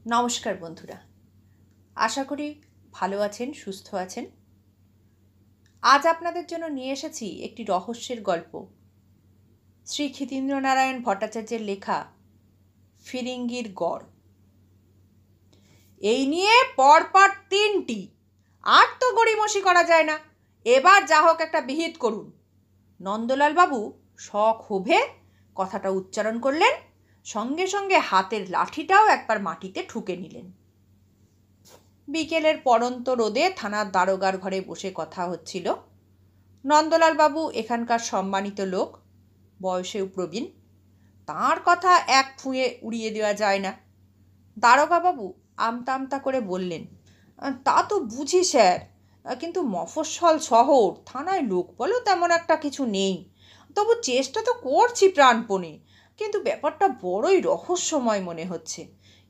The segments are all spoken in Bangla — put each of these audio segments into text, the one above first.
নমস্কার বন্ধুরা, আশা করি ভালো আছেন, সুস্থ আছেন। আজ আপনাদের জন্য নিয়ে এসেছি একটি রহস্যের গল্প, শ্রী ক্ষিতীন্দ্রনারায়ণ ভট্টাচার্যের লেখা ফিরিঙ্গির গড়। এই নিয়ে পরপর 3টি, আর তো গড়িমসি করা যায় না, এবার যা হোক একটা বিহিত করুন। নন্দলাল বাবু সক্ষোভে কথাটা উচ্চারণ করলেন, সঙ্গে সঙ্গে হাতের লাঠিটাও একবার মাটিতে ঠুকে নিলেন। বিকেলের পড়ন্ত রোদে থানার দারোগার ঘরে বসে কথা হচ্ছিল। নন্দলাল বাবু এখানকার সম্মানিত লোক, বয়সেও প্রবীণ, তাঁর কথা এক ফুঁয়ে উড়িয়ে দেওয়া যায় না। দারোগা বাবু আমতা আমতা করে বললেন, তা তো বুঝি স্যার, কিন্তু মফস্বল শহর, থানায় লোক বলো তেমন একটা কিছু নেই। তবু চেষ্টা তো করছি প্রাণপণে, কিন্তু ব্যাপারটা বড়ই রহস্যময় মনে হচ্ছে।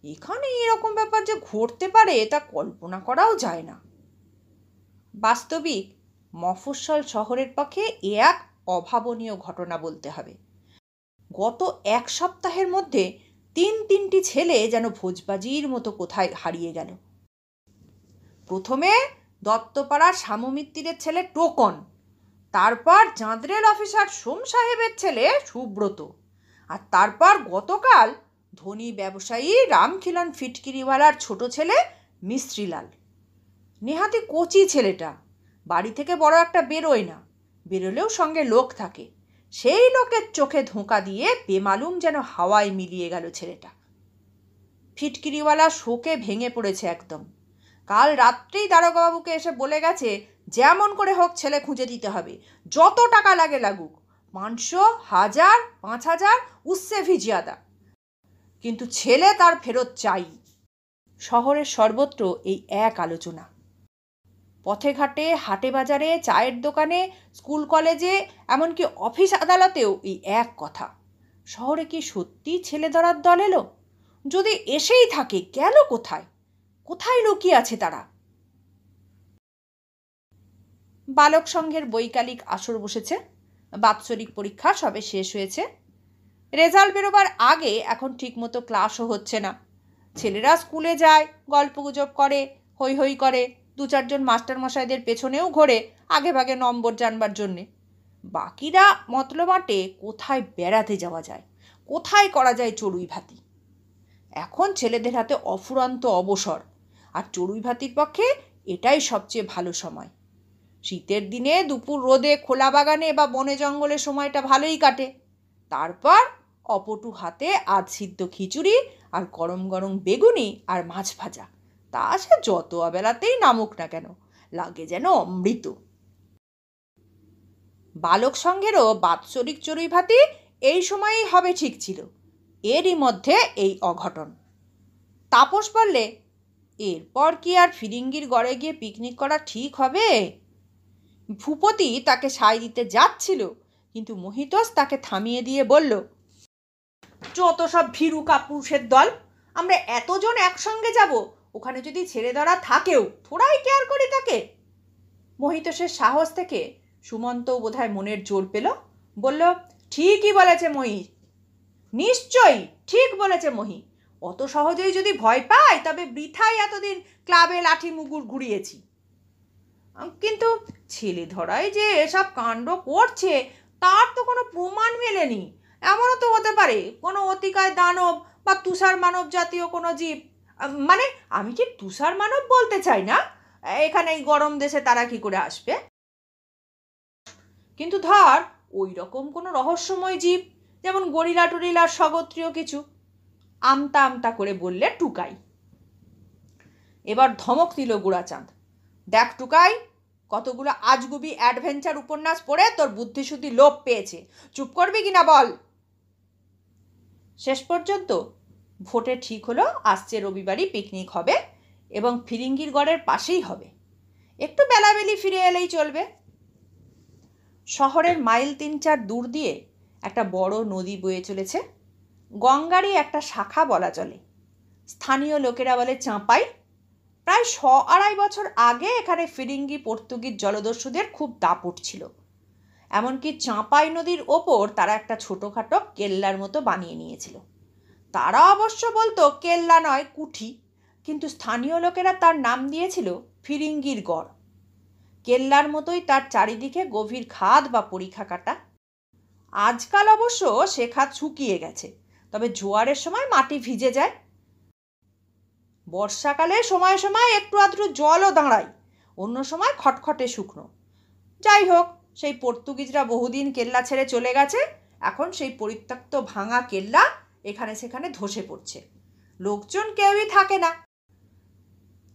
এখানে এরকম ব্যাপার যে ঘটতে পারে তা কল্পনা করাও যায় না। বাস্তবিক মফস্বল শহরের পক্ষে এ এক অভাবনীয় ঘটনা বলতে হবে। গত 1 সপ্তাহের মধ্যে 3টি ছেলে যেন ভোজবাজির মতো কোথায় হারিয়ে গেল। প্রথমে দত্তপাড়ার শ্যামমিত্তিরের ছেলে টোকন, তারপর চাঁদরের অফিসার সোম সাহেবের ছেলে সুব্রত, আর তারপর গতকাল ধনী ব্যবসায়ী রামখিলন ফিটকিরিওয়ালার ছোট ছেলে মিস্ত্রিলাল। নেহাতি কচি ছেলেটা, বাড়ি থেকে বড় একটা বেরোয় না, বেরোলেও সঙ্গে লোক থাকে। সেই লোকের চোখে ধোঁকা দিয়ে বেমালুম যেন হাওয়ায় মিলিয়ে গেল ছেলেটা। ফিটকিরিওয়ালা শোকে ভেঙে পড়েছে একদম। কাল রাত্রেই দারোগাবাবুকে এসে বলে গেছে যেমন করে হোক ছেলে খুঁজে দিতে হবে, যত টাকা লাগে লাগুক, 500, 1000, 5000 উসসে ভি জিয়াদা, কিন্তু ছেলে তার ফেরত চাই। শহরের সর্বত্র এই এক আলোচনা। পথে ঘাটে, হাটে বাজারে, চায়ের দোকানে, স্কুল কলেজে, এমনকি অফিস আদালতেও এই এক কথা। শহরে কি সত্যি ছেলে ধরার দল এলো? যদি এসেই থাকে, গেল কোথায়? কোথায় লুকিয়ে আছে তারা? বালক সংঘের বৈকালিক আসর বসেছে। বাৎসরিক পরীক্ষা সবে শেষ হয়েছে। রেজাল্ট বেরোবার আগে এখন ঠিকমতো ক্লাসও হচ্ছে না। ছেলেরা স্কুলে যায়, গল্পগুজব করে, হৈ হৈ করে, 2-4 জন মাস্টারমশাইদের পেছনেও ঘোরে আগে ভাগে নম্বর জানবার জন্যে। বাকিরা মতলবাটে কোথায় বেড়াতে যাওয়া যায়, কোথায় করা যায় চড়ুই ভাতি। এখন ছেলেদের হাতে অফুরন্ত অবসর, আর চড়ুই ভাতির পক্ষে এটাই সবচেয়ে ভালো সময়। শীতের দিনে দুপুর রোদে খোলা বাগানে বা বনে জঙ্গলে সময়টা ভালোই কাটে। তারপর অপটু হাতে আধ সিদ্ধ খিচুড়ি আর গরম গরম বেগুনি আর মাছ ভাজা, তা সে যত অবেলাতেই নামুক না কেন, লাগে যেন অমৃত। বালক সংঘেরও বাৎসরিক চড়ুই ভাতি এই সময়েই হবে ঠিক ছিল। এরই মধ্যে এই অঘটন। তাপস বললে, এরপর কি আর ফিরিঙ্গির গড়ে গিয়ে পিকনিক করা ঠিক হবে? ভূপতি তাকে সায় দিতে যাচ্ছিল, কিন্তু মহিতোষ তাকে থামিয়ে দিয়ে বলল, যত সব ভীরু কাপুরুষের দল, আমরা এতজন একসঙ্গে যাব, ওখানে যদি ছেড়ে ধরা থাকেও থোড়াই কেয়ার করি তাকে। মহিতোষের সাহস থেকে সুমন্তও বোধহয় মনের জোর পেল, বলল, ঠিকই বলেছে মহি, নিশ্চয়ই ঠিক বলেছে মহি। অত সহজেই যদি ভয় পাই তবে বৃথাই এতদিন ক্লাবে লাঠি মুগুর ঘুরিয়েছি। কিন্তু ছেলে ধরাই যে এসব কাণ্ড করছে তার তো কোনো প্রমাণ মেলেনি। এমনও তো হতে পারে কোনো অতিকায় দানব বা তুষার মানব জাতীয় কোনো জীব, মানে আমি ঠিক তুষার মানব বলতে চাই না, এখানে এই গরম দেশে তারা কি করে আসবে, কিন্তু ধর ওই রকম কোনো রহস্যময় জীব, যেমন গরিলা টরিলার স্বগোত্রীয় কিছু। আমতা আমতা করে বললে টুকাই। এবার ধমক দিল গোড়াচাঁদ, দেখ টুকাই, কতগুলো আজগুবি অ্যাডভেঞ্চার উপন্যাস পড়ে তোর বুদ্ধিশুদ্ধি লোপ পেয়েছে, চুপ করবি কিনা বল। শেষ পর্যন্ত ভোটে ঠিক হলো আসছে রবিবারই পিকনিক হবে, এবং ফিরিঙ্গির গড়ের পাশেই হবে। একটু বেলাবেলি ফিরে এলেই চলবে। শহরের মাইল 3-4 দূর দিয়ে একটা বড় নদী বয়ে চলেছে। গঙ্গারই একটা শাখা বলা চলে। স্থানীয় লোকেরা বলে চাঁপাই। প্রায় 100-250 বছর আগে এখানে ফিরিঙ্গি পর্তুগিজ জলদস্যুদের খুব দাপট ছিল। এমনকি চাঁপাই নদীর ওপর তারা একটা ছোটোখাটো কেল্লার মতো বানিয়ে নিয়েছিল। তারা অবশ্য বলতো কেল্লা নয়, কুঠি, কিন্তু স্থানীয় লোকেরা তার নাম দিয়েছিল ফিরিঙ্গির গড়। কেল্লার মতোই তার চারিদিকে গভীর খাদ বা পরিখা কাটা। আজকাল অবশ্য সে খাদ শুকিয়ে গেছে, তবে জোয়ারের সময় মাটি ভিজে যায়। বর্ষাকালে সময়ে সময়ে একটু আধটু জলও দাঁড়ায়, অন্য সময় খটখটে শুকনো। যাই হোক, সেই পর্তুগিজরা বহুদিন কেল্লা ছেড়ে চলে গেছে। এখন সেই পরিত্যক্ত ভাঙা কেল্লা এখানে সেখানে ধসে পড়ছে। লোকজন কেউই থাকে না,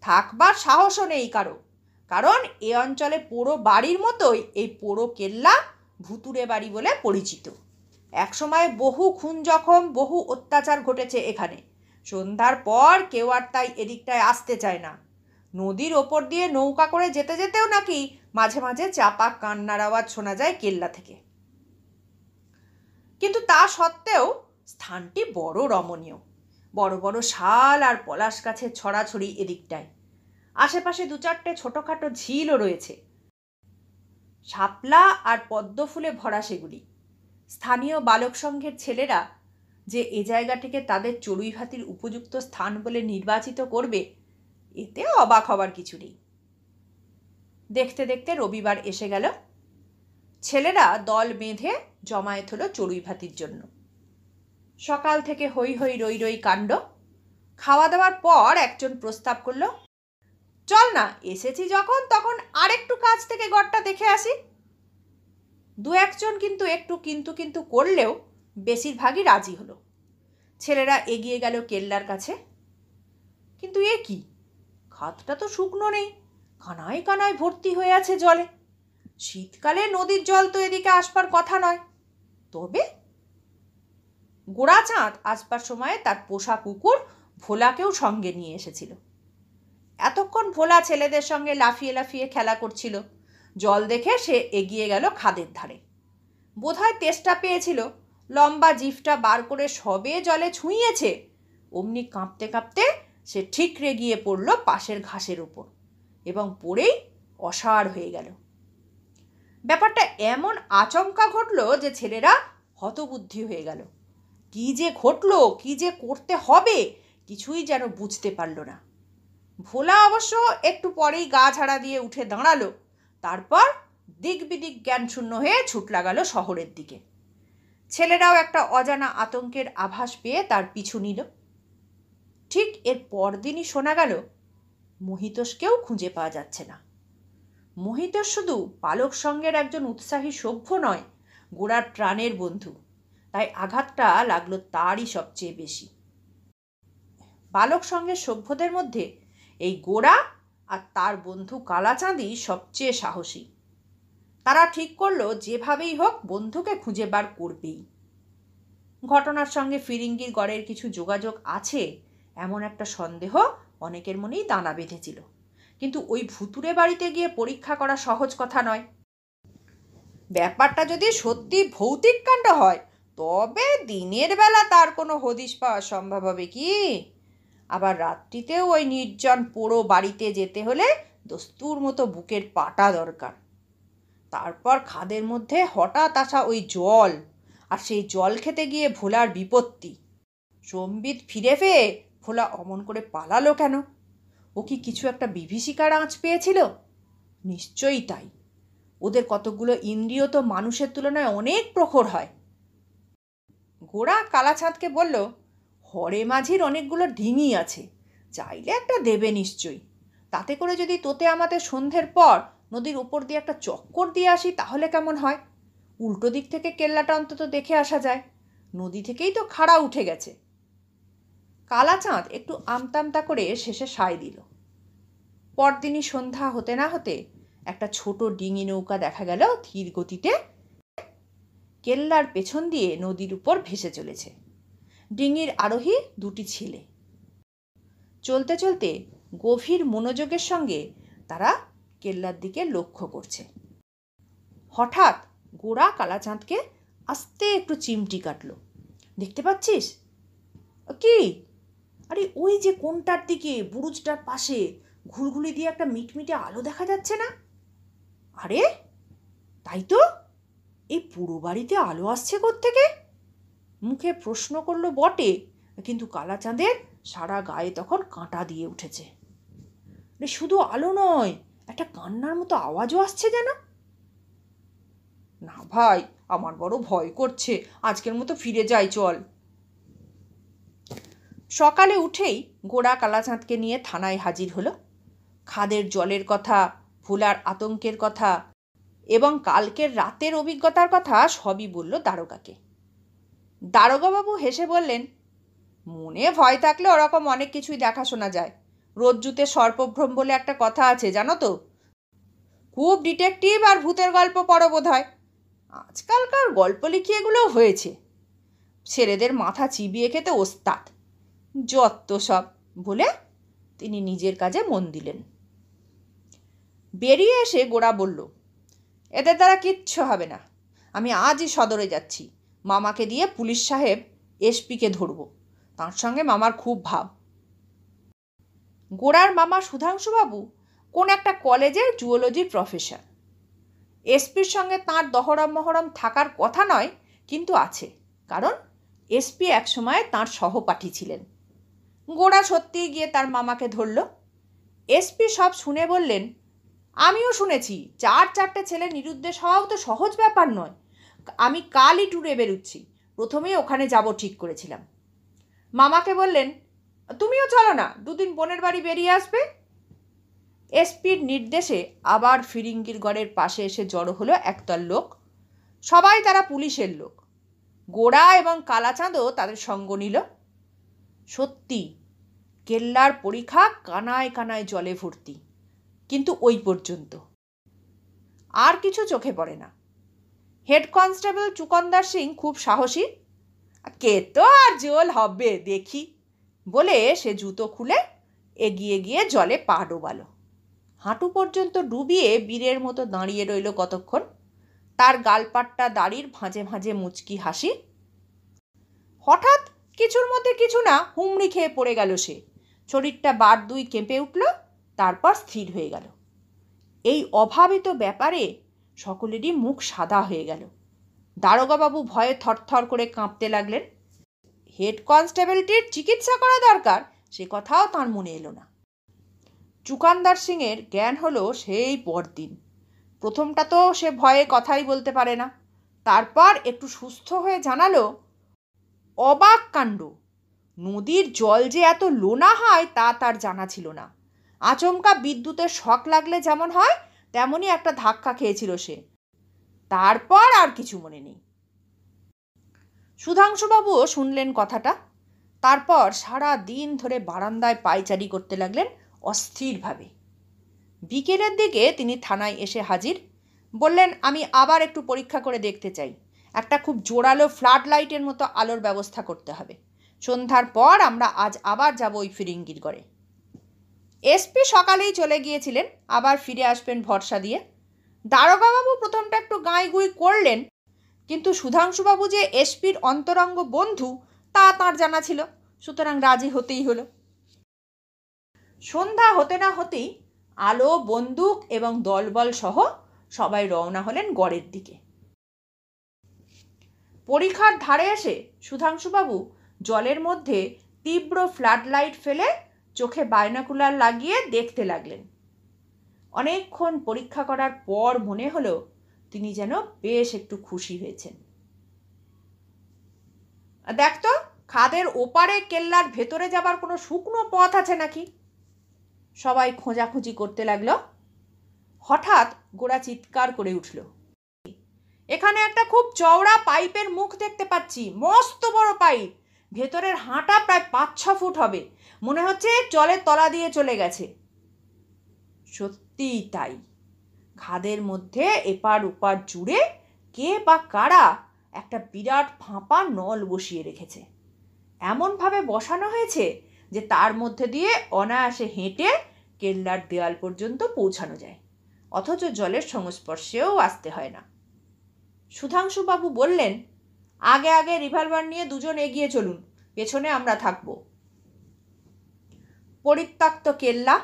থাকবার সাহসও নেই কারো, কারণ এ অঞ্চলে পোড়ো বাড়ির মতোই এই পোড়ো কেল্লা ভুতুড়ে বাড়ি বলে পরিচিত। একসময় বহু খুন জখম, বহু অত্যাচার ঘটেছে এখানে। সন্ধ্যার পর কেউ আর তাই এদিকটায় আসতে চায় না। নদীর ওপর দিয়ে নৌকা করে যেতে যেতেও নাকি মাঝে মাঝে চাপা কান্নার আওয়াজ শোনা যায় কেল্লা থেকে। কিন্তু তা সত্ত্বেও স্থানটি বড় রমণীয়। বড় বড় শাল আর পলাশ গাছের ছড়াছড়ি এদিকটায়। আশেপাশে দু চারটে ছোটোখাটো ঝিলও রয়েছে, শাপলা আর পদ্ম ফুলে ভরা সেগুলি। স্থানীয় বালক সংঘের ছেলেরা যে এ জায়গাটিকে তাদের চড়ুই ভাতির উপযুক্ত স্থান বলে নির্বাচিত করবে, এতে অবাক হবার কিছু নেই। দেখতে দেখতে রবিবার এসে গেল। ছেলেরা দল বেঁধে জমায়েত হলো চড়ুই ভাতির জন্য। সকাল থেকে হই হই রই রই কাণ্ড। খাওয়া দাওয়ার পর একজন প্রস্তাব করলো, চল না, এসেছি যখন তখন আরেকটু কাছ থেকে গড়টা দেখে আসি। দু একজন কিন্তু একটু কিন্তু কিন্তু করলেও বেশিরভাগই রাজি হলো। ছেলেরা এগিয়ে গেল কেল্লার কাছে। কিন্তু এ কি, খাদটা তো শুকনো নেই, কানায় কানায় ভর্তি হয়ে আছে জলে। শীতকালে নদীর জল তো এদিকে আসবার কথা নয়। তবে গোড়াচাঁদ আসবার সময় তার পোষা কুকুর ভোলাকেও সঙ্গে নিয়ে এসেছিল। এতক্ষণ ভোলা ছেলেদের সঙ্গে লাফিয়ে লাফিয়ে খেলা করছিল। জল দেখে সে এগিয়ে গেল খাদের ধারে। বোধহয় তেষ্টা পেয়েছিল, লম্বা জিভটা বার করে সবে জলে ছুঁইয়েছে, অমনি কাঁপতে কাঁপতে সে ঠিকরে গিয়ে পড়ল পাশের ঘাসের উপর এবং পড়েই অসাড় হয়ে গেল। ব্যাপারটা এমন আচমকা ঘটল যে ছেলেরা হতবুদ্ধি হয়ে গেল। কি যে ঘটলো, কি যে করতে হবে, কিছুই যেন বুঝতে পারল না। ভোলা অবশ্য একটু পরেই গা ঝাড়া দিয়ে উঠে দাঁড়ালো। তারপর দিক বিদিক জ্ঞান শূন্য হয়ে ছুট লাগালো শহরের দিকে। ছেলেরাও একটা অজানা আতঙ্কের আভাস পেয়ে তার পিছু নিল। ঠিক এর পরদিনই শোনা গেল মহিতোষকেও খুঁজে পাওয়া যাচ্ছে না। মহিতোষ শুধু পালক সঙ্গের একজন উৎসাহী সভ্য নয়, গোড়ার প্রাণের বন্ধু। তাই আঘাতটা লাগলো তারই সবচেয়ে বেশি। বালক সঙ্গের সভ্যদের মধ্যে এই গোড়া আর তার বন্ধু কালাচাঁদই সবচেয়ে সাহসী। তারা ঠিক করলো যেভাবেই হোক বন্ধুকে খুঁজে বার করবেই। ঘটনার সঙ্গে ফিরিঙ্গির গড়ের কিছু যোগাযোগ আছে এমন একটা সন্দেহ অনেকের মনেই দানা বেঁধেছিল। কিন্তু ওই ভুতুড়ে বাড়িতে গিয়ে পরীক্ষা করা সহজ কথা নয়। ব্যাপারটা যদি সত্যি ভৌতিক কাণ্ড হয়, তবে দিনের বেলা তার কোনো হদিশ পাওয়া সম্ভব হবে কি? আবার রাত্রিতেও ওই নির্জন পোড়ো বাড়িতে যেতে হলে দস্তুর মতো বুকের পাটা দরকার। তারপর খাদের মধ্যে হঠাৎ আসা ওই জল, আর সেই জল খেতে গিয়ে ভোলার বিপত্তি। সম্বিত ফিরে পেয়ে ভোলা অমন করে পালালো কেন? ও কি কিছু একটা বিভীষিকার আঁচ পেয়েছিল? নিশ্চয়ই তাই। ওদের কতগুলো ইন্দ্রিয় তো মানুষের তুলনায় অনেক প্রখর হয়। গোড়া কালাচাঁদকে বলল, হরে মাঝির অনেকগুলো ডিঙি আছে, চাইলে একটা দেবে নিশ্চয়ই। তাতে করে যদি তোতে আমাদের সন্ধ্যের পর নদীর উপর দিয়ে একটা চক্কর দিয়ে আসি তাহলে কেমন হয়? উল্টো দিক থেকে কেল্লাটা অন্তত দেখে আসা যায়। নদী থেকেই তো খাড়া উঠে গেছে। কালাচাঁদ একটু আমতামতা করে শেষে সায় দিল। পরদিনই সন্ধ্যা হতে না হতে একটা ছোট ডিঙি নৌকা দেখা গেল ধীর গতিতে কেল্লার পেছন দিয়ে নদীর উপর ভেসে চলেছে। ডিঙির আরোহী দুটি ছেলে। চলতে চলতে গভীর মনোযোগের সঙ্গে তারা কেল্লার দিকে লক্ষ্য করছে। হঠাৎ গোড়া কালাচাঁদকে আস্তে একটু চিমটি কাটল। দেখতে পাচ্ছিস? কি? আরে ওই যে কোণটার দিকে বুরুজটার পাশে ঘুরঘুলি দিয়ে একটা মিটমিটে আলো দেখা যাচ্ছে না? আরে তাই তো, এই পুরো বাড়িতে আলো আসছে কোত্থেকে? মুখে প্রশ্ন করলো বটে, কিন্তু কালাচাঁদের সারা গায়ে তখন কাঁটা দিয়ে উঠেছে। শুধু আলো নয়, একটা কান্নার মতো আওয়াজও আসছে যেন। না ভাই, আমার বড় ভয় করছে, আজকের মতো ফিরে যাই, চল। সকালে উঠেই গোড়া কালাচাঁদকে নিয়ে থানায় হাজির হলো। খাদের জলের কথা, ভোলার আতঙ্কের কথা এবং কালকের রাতের অভিজ্ঞতার কথা সবই বলল দারোগাকে। দারোগাবাবু হেসে বললেন, মনে ভয় থাকলে ওরকম অনেক কিছুই দেখাশোনা যায়। রজ্জুতে সর্পভ্রম বলে একটা কথা আছে, জানো তো? খুব ডিটেকটিভ আর ভূতের গল্প পড়ো বোধ হয়। আজকালকার গল্প লিখি এগুলো হয়েছে। ছেলেদের মাথা চিবিয়ে খেতে ওস্তাদ, যত সব, বলে তিনি নিজের কাজে মন দিলেন। বেরিয়ে এসে গোড়া বলল, এদের দ্বারা কিচ্ছু হবে না। আমি আজই সদরে যাচ্ছি। মামাকে দিয়ে পুলিশ সাহেব এসপিকে ধরব। তার সঙ্গে মামার খুব ভাব। গোড়ার মামা সুধাংশুবাবু কোন একটা কলেজের জুওলজির প্রফেসর। এসপির সঙ্গে তাঁর দহরম মহরম থাকার কথা নয়, কিন্তু আছে, কারণ এসপি একসময় তাঁর সহপাঠী ছিলেন। গোড়া সত্যিই গিয়ে তার মামাকে ধরল। এসপি সব শুনে বললেন, আমিও শুনেছি 4-4টে ছেলে নিরুদ্দেশ হওয়াও তো সহজ ব্যাপার নয়। আমি কালই ট্যুরে বেরুচ্ছি, প্রথমেই ওখানে যাব ঠিক করেছিলাম। মামাকে বললেন, তুমিও চলো না, 2 দিন বোনের বাড়ি বেরিয়ে আসবে। এসপির নির্দেশে আবার ফিরিঙ্গিরগড়ের পাশে এসে জড়ো হলো একদল লোক। সবাই তারা পুলিশের লোক। গোড়া এবং কালাচাঁদও তাদের সঙ্গ নিল। সত্যি কেল্লার পরিখা কানায় কানায় জলে ভর্তি, কিন্তু ওই পর্যন্ত। আর কিছু চোখে পড়ে না। হেড কনস্টেবল চুকন্দার সিং খুব সাহসী। কে তো আর জল হবে দেখি, বলে সে জুতো খুলে এগিয়ে গিয়ে জলে পা ডোবালো। হাঁটু পর্যন্ত ডুবিয়ে বীরের মতো দাঁড়িয়ে রইল কতক্ষণ। তার গালপাট্টা দাড়ির ভাঁজে ভাঁজে মুচকি হাসি। হঠাৎ কিছুর মধ্যে কিছু না হুমড়ি খেয়ে পড়ে গেল সে। শরীরটা বার দুই কেঁপে উঠল, তারপর স্থির হয়ে গেল। এই অভাবিত ব্যাপারে সকলেরই মুখ সাদা হয়ে গেল। দারোগাবাবু ভয়ে থরথর করে কাঁপতে লাগলেন। হেড কনস্টেবলটির চিকিৎসা করা দরকার, সে কথাও তার মনে এলো না। চুকান্দার সিংয়ের জ্ঞান হলো সেই পরদিন। প্রথমটা তো সে ভয়ে কথাই বলতে পারে না। তারপর একটু সুস্থ হয়ে জানালো, অবাক কাণ্ড, নদীর জল যে এত লোনা হয় তা তার জানা ছিল না। আচমকা বিদ্যুতের শক লাগলে যেমন হয় তেমনই একটা ধাক্কা খেয়েছিল সে। তারপর আর কিছু মনে নেই। সুধাংশুবাবুও শুনলেন কথাটা। তারপর সারা দিন ধরে বারান্দায় পায়চারি করতে লাগলেন অস্থিরভাবে। বিকেলের দিকে তিনি থানায় এসে হাজির। বললেন, আমি আবার একটু পরীক্ষা করে দেখতে চাই। একটা খুব জোরালো ফ্লাড লাইটের মতো আলোর ব্যবস্থা করতে হবে। সন্ধ্যার পর আমরা আজ আবার যাব ওই ফিরিঙ্গিরগড়ে। এসপি সকালেই চলে গিয়েছিলেন, আবার ফিরে আসবেন ভরসা দিয়ে। দারোগাবাবু প্রথমটা একটু গাঁইগুই করলেন, কিন্তু সুধাংশুবাবু যে এসপির অন্তরঙ্গ বন্ধু তা তাঁর জানা ছিল, সুতরাং রাজি হতেই হলো। সন্ধ্যা হতে না হতেই আলো, বন্দুক এবং দলবল সহ সবাই রওনা হলেন গড়ের দিকে। পরিখার ধারে এসে সুধাংশুবাবু জলের মধ্যে তীব্র ফ্লাড লাইট ফেলে চোখে বাইনোকুলার লাগিয়ে দেখতে লাগলেন। অনেকক্ষণ পরীক্ষা করার পর মনে হলো তিনি যেন বেশ একটু খুশি হয়েছেন। দেখতো, খাদের ওপারে কেল্লার ভেতরে যাবার কোনো শুকনো পথ আছে নাকি? সবাই খোঁজাখুঁজি করতে লাগলো। হঠাৎ গোড়া চিৎকার করে উঠল, এখানে একটা খুব চওড়া পাইপের মুখ দেখতে পাচ্ছি, মস্ত বড় পাইপ, ভেতরের হাঁটা প্রায় 5-6 ফুট হবে, মনে হচ্ছে জলের তলা দিয়ে চলে গেছে। সত্যিই তাই। খাদের মধ্যে এপার ওপার জুড়ে কে বা কারা একটা বিরাট ফাঁপা নল বসিয়ে রেখেছে। এমনভাবে বসানো হয়েছে যে তার মধ্যে দিয়ে অনায়াসে হেঁটে কেল্লার দেয়াল পর্যন্ত পৌঁছানো যায়, অথচ জলের সংস্পর্শেও আসতে হয় না। সুধাংশুবাবু বললেন, আগে আগে রিভলভার নিয়ে 2 জন এগিয়ে চলুন, পেছনে আমরা থাকব। পরিত্যক্ত কেল্লা,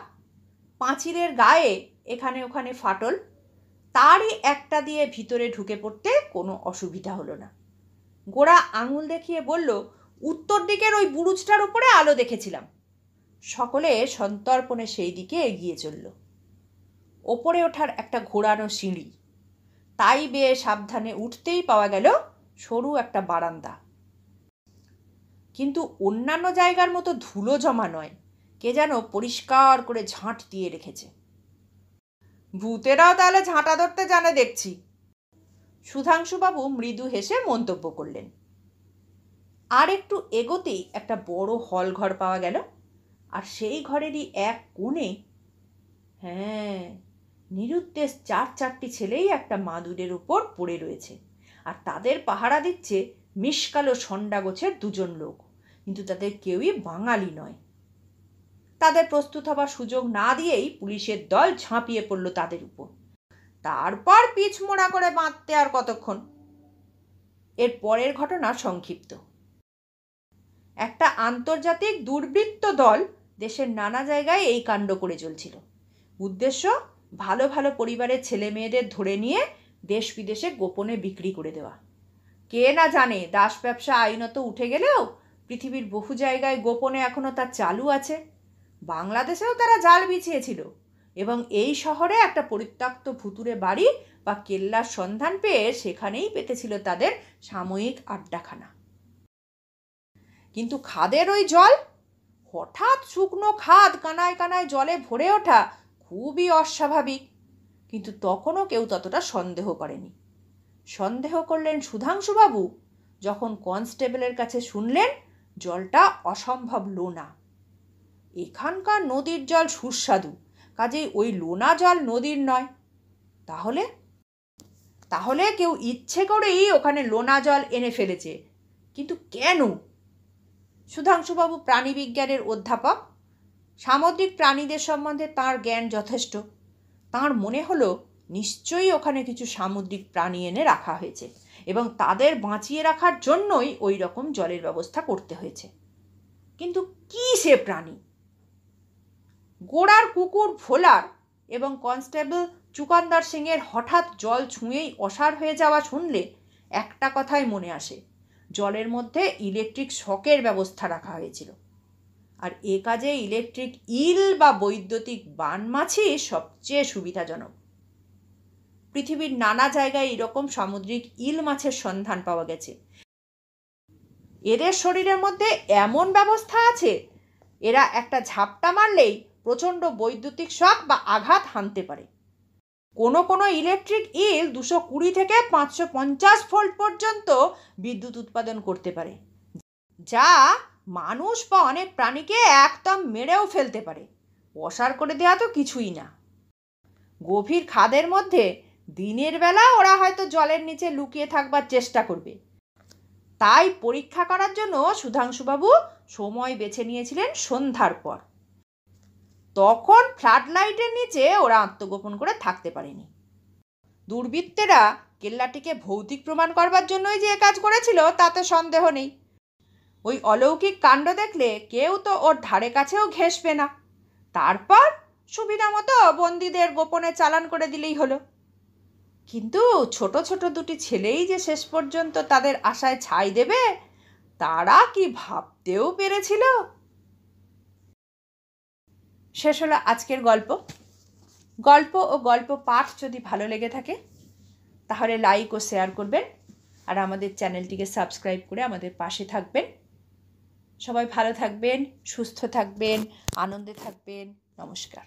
পাঁচিলের গায়ে এখানে ওখানে ফাটল, তারই একটা দিয়ে ভিতরে ঢুকে পড়তে কোনো অসুবিধা হলো না। গোড়া আঙুল দেখিয়ে বলল, উত্তর দিকের ওই বুরুজটার উপরে আলো দেখেছিলাম। সকলে সন্তর্পণে সেই দিকে এগিয়ে চলল। ওপরে ওঠার একটা ঘোরানো সিঁড়ি, তাই বেয়ে সাবধানে উঠতেই পাওয়া গেল সরু একটা বারান্দা। কিন্তু অন্যান্য জায়গার মতো ধুলো জমা নয়, কে যেন পরিষ্কার করে ঝাঁট দিয়ে রেখেছে। ভূতেরাও তাহলে ঝাঁটা ধরতে জানে দেখছি, সুধাংশুবাবু মৃদু হেসে মন্তব্য করলেন। আর একটু এগোতেই একটা বড় হল ঘর পাওয়া গেল, আর সেই ঘরেরই এক কোণে, হ্যাঁ, নিরুদ্দেশ 4-4টি ছেলেই একটা মাদুরের উপর পড়ে রয়েছে, আর তাদের পাহারা দিচ্ছে মিশকালো সন্ডা গোছের 2জন লোক, কিন্তু তাদের কেউই বাঙালি নয়। তাদের প্রস্তুত হবার সুযোগ না দিয়েই পুলিশের দল ঝাঁপিয়ে পড়ল তাদের উপর। তারপর পিছ মোড়া করে বাঁধতে আর কতক্ষণ। এর পরের ঘটনা সংক্ষিপ্ত। একটা আন্তর্জাতিক দুর্বৃত্ত দল দেশের নানা জায়গায় এই কাণ্ড করে চলছিল। উদ্দেশ্য ভালো ভালো পরিবারের ছেলে মেয়েদের ধরে নিয়ে দেশ বিদেশে গোপনে বিক্রি করে দেওয়া। কে না জানে দাস ব্যবসা আইনত উঠে গেলেও পৃথিবীর বহু জায়গায় গোপনে এখনো তা চালু আছে। বাংলাদেশেও তারা জাল বিছিয়েছিল এবং এই শহরে একটা পরিত্যক্ত ভুতুরে বাড়ি বা কেল্লার সন্ধান পেয়ে সেখানেই পেতেছিল তাদের সাময়িক আড্ডাখানা। কিন্তু খাদের ওই জল, হঠাৎ শুকনো খাদ কানায় কানায় জলে ভরে ওঠা খুবই অস্বাভাবিক। কিন্তু তখনও কেউ ততটা সন্দেহ করেনি। সন্দেহ করলেন সুধাংশুবাবু যখন কনস্টেবলের কাছে শুনলেন জলটা অসম্ভব লোনা। এখানকার নদীর জল সুস্বাদু, কাজেই ওই লোনা জল নদীর নয়। তাহলে কেউ ইচ্ছে করেই ওখানে লোনা জল এনে ফেলেছে। কিন্তু কেন? সুধাংশুবাবু প্রাণীবিজ্ঞানের অধ্যাপক, সামুদ্রিক প্রাণীদের সম্বন্ধে তাঁর জ্ঞান যথেষ্ট। তাঁর মনে হলো নিশ্চয়ই ওখানে কিছু সামুদ্রিক প্রাণী এনে রাখা হয়েছে এবং তাদের বাঁচিয়ে রাখার জন্যই ওই রকম জলের ব্যবস্থা করতে হয়েছে। কিন্তু কী সে প্রাণী? গোড়ার কুকুর ভোলার এবং কনস্টেবল চুকান্দার সিংয়ের হঠাৎ জল ছুঁয়েই অসাড় হয়ে যাওয়া শুনলে একটা কথাই মনে আসে, জলের মধ্যে ইলেকট্রিক শকের ব্যবস্থা রাখা হয়েছিল। আর এ কাজে ইলেকট্রিক ইল বা বৈদ্যুতিক বান মাছই সবচেয়ে সুবিধাজনক। পৃথিবীর নানা জায়গায় এরকম সামুদ্রিক ইল মাছের সন্ধান পাওয়া গেছে। এদের শরীরের মধ্যে এমন ব্যবস্থা আছে, এরা একটা ঝাপটা মারলেই প্রচণ্ড বৈদ্যুতিক শক বা আঘাত হানতে পারে। কোনো ইলেকট্রিক ইল 220 থেকে 550 ভোল্ট পর্যন্ত বিদ্যুৎ উৎপাদন করতে পারে, যা মানুষ বা অনেক প্রাণীকে একদম মেরেও ফেলতে পারে। অসাড় করে দেওয়া তো কিছুই না। গভীর খাদের মধ্যে দিনের বেলা ওরা হয়তো জলের নিচে লুকিয়ে থাকবার চেষ্টা করবে। তাই পরীক্ষা করার জন্য সুধাংশুবাবু সময় বেছে নিয়েছিলেন সন্ধ্যার পর। তখন ফ্লাড লাইটের নিচে ওরা আত্মগোপন করে থাকতে পারেনি। দুর্বৃত্তেরা কেল্লাটিকে ভৌতিক প্রমাণ করবার জন্যই যে কাজ করেছিল তাতে সন্দেহ নেই। ওই অলৌকিক কাণ্ড দেখলে কেউ তো ওর ধারে কাছেও ঘেঁষবে না। তারপর সুবিধা মতো বন্দীদের গোপনে চালান করে দিলেই হলো। কিন্তু ছোট ছোট 2টি ছেলেই যে শেষ পর্যন্ত তাদের আশায় ছাই দেবে, তারা কি ভাবতেও পেরেছিল? শেষ হলো আজকের গল্প। গল্প ও গল্প পাঠ যদি ভালো লেগে থাকে তাহলে লাইক ও শেয়ার করবেন, আর আমাদের চ্যানেলটিকে সাবস্ক্রাইব করে আমাদের পাশে থাকবেন। সবাই ভালো থাকবেন, সুস্থ থাকবেন, আনন্দে থাকবেন। নমস্কার।